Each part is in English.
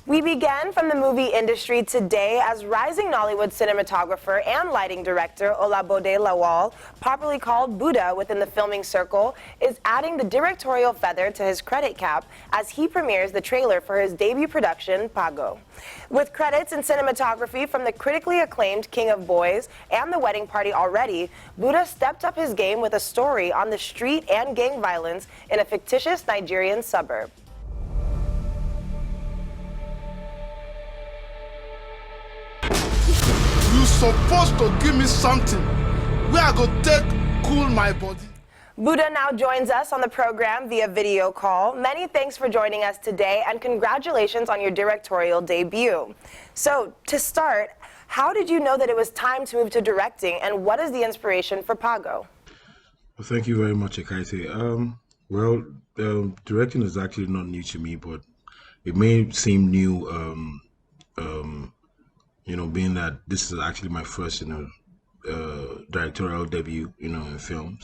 We began from the movie industry today as rising Nollywood cinematographer and lighting director Olabode Lawal, popularly called Buddha within the filming circle, is adding the directorial feather to his credit cap as he premieres the trailer for his debut production, Pago. With credits in cinematography from the critically acclaimed King of Boys and The Wedding Party already, Buddha stepped up his game with a story on the street and gang violence in a fictitious Nigerian suburb. You supposed to give me something where I go take cool my body. Buddha now joins us on the program via video call. Many thanks for joining us today and congratulations on your directorial debut. So, to start, how did you know that it was time to move to directing and what is the inspiration for Pago? Well, thank you very much, Ekaite. Directing is actually not new to me, but it may seem new, being that this is actually my first, directorial debut, in film.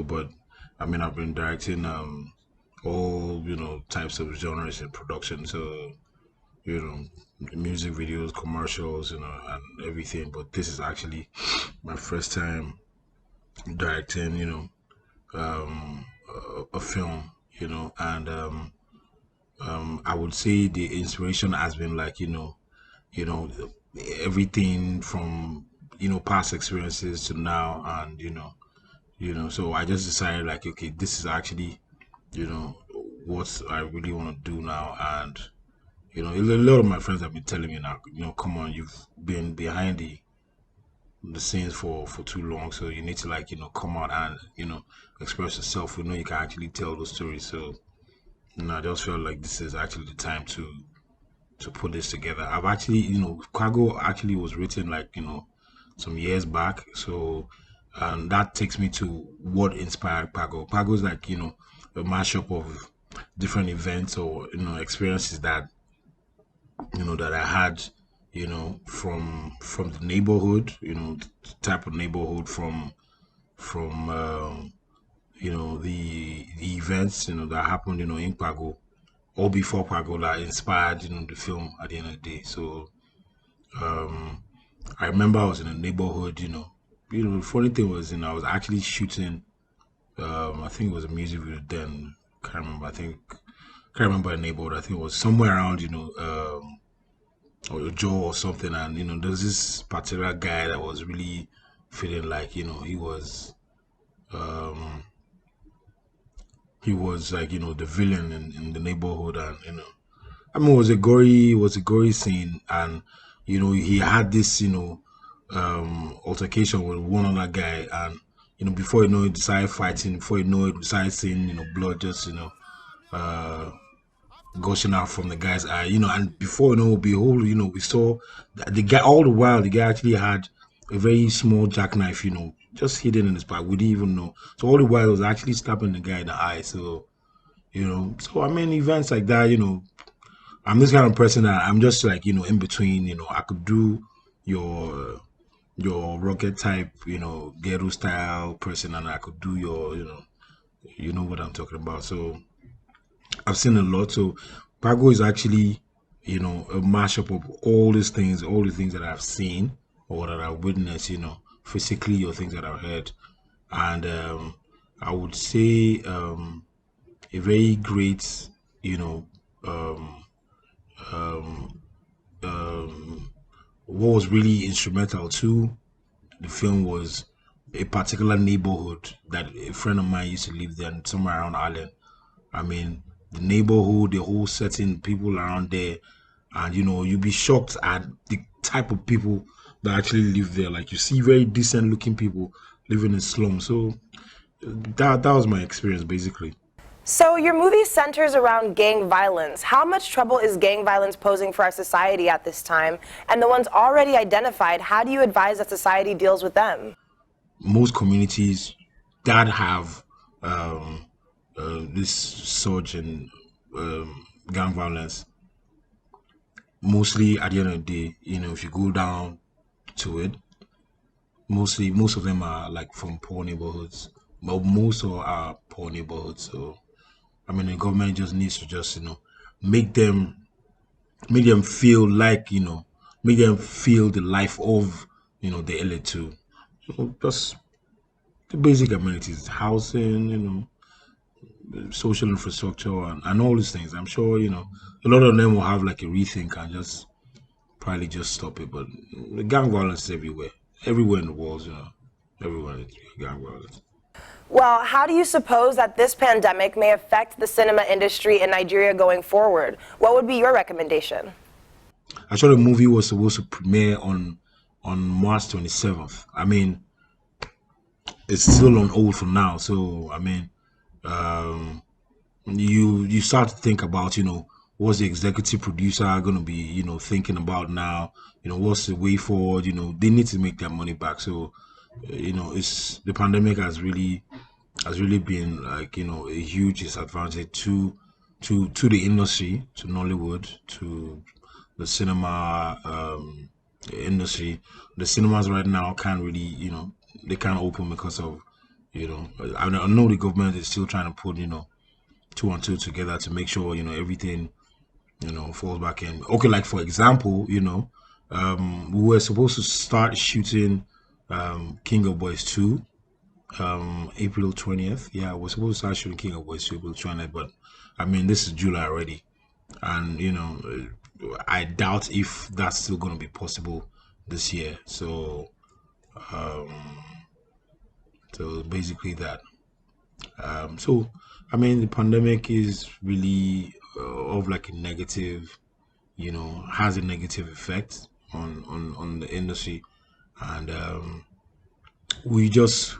But I mean, I've been directing all, types of genres in production. So, music videos, commercials, and everything. But this is actually my first time directing, a film, and I would say the inspiration has been like, everything from, past experiences to now, and so I just decided like, okay, this is actually, what I really want to do now, and a lot of my friends have been telling me now, come on, you've been behind the scenes for too long, so you need to like come out and express yourself. We know you can actually tell those stories, so I just felt like this is actually the time to put this together. I've actually Cargo actually was written like some years back, so and that takes me to what inspired Pago. Pago is like a mashup of different events or experiences that that I had from the neighborhood, the type of neighborhood from the events that happened in Pago or before Pago that inspired the film at the end of the day. So I remember I was in a neighborhood, the funny thing was I was actually shooting I think it was a music video then, can't remember, can't remember the neighborhood. I think it was somewhere around or Joe or something, and there's this particular guy that was really feeling like he was like the villain in the neighborhood, and I mean it was a gory scene, and he had this altercation with one other guy, and before you know it, decided fighting. Before you know it, decided seeing blood just gushing out from the guy's eye, and before behold, we saw the guy. All the while, the guy actually had a very small jackknife, just hidden in his back. We didn't even know. So all the while, it was actually stabbing the guy in the eye. So, so I mean, events like that, I'm this kind of person that I'm just like, in between, I could do your rocket type, ghetto style person, and I could do your, you know what I'm talking about. So I've seen a lot. So Pago is actually, a mashup of all these things, all the things that I've seen or that I've witnessed, physically or things that I've heard. And I would say a very great, what was really instrumental to the film was a particular neighborhood that a friend of mine used to live there, somewhere around Ireland. I mean, the neighborhood, the whole setting, people around there, and you'd be shocked at the type of people that actually live there. Like you see very decent looking people living in slums. So that was my experience basically. So your movie centers around gang violence. How much trouble is gang violence posing for our society at this time? And the ones already identified, how do you advise that society deals with them? Most communities that have this surge in gang violence, mostly at the end of the day, if you go down to it, most of them are like from poor neighborhoods. But most are poor neighborhoods. So I mean, the government just needs to make them make them feel like, make them feel the life of, the LA too. So just the basic amenities, housing, social infrastructure, and all these things. I'm sure, a lot of them will have like a rethink and just probably just stop it. But the gang violence is everywhere in the world, everywhere is gang violence. Well, how do you suppose that this pandemic may affect the cinema industry in Nigeria going forward? What would be your recommendation? I saw the movie was supposed to premiere on March 27th. I mean, it's still on hold for now. So I mean, um, you start to think about, what's the executive producer going to be, thinking about now. What's the way forward. They need to make their money back. So it's the pandemic has really been like, a huge disadvantage to the industry, to Nollywood, to the cinema industry. The cinemas right now can't really, they can't open because of, I know the government is still trying to put, two and two together to make sure, everything, falls back in. Okay, like for example, we were supposed to start shooting King of Boys 2 April 20th. Yeah, we're supposed to start shooting King of Boys April 20th, but I mean, this is July already. And, I doubt if that's still going to be possible this year. So basically that. So, I mean, the pandemic is really of like a negative, has a negative effect on the industry. And we just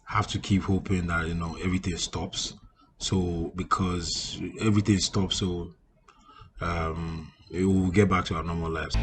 have to keep hoping that everything stops. So because everything stops, so it will get back to our normal lives.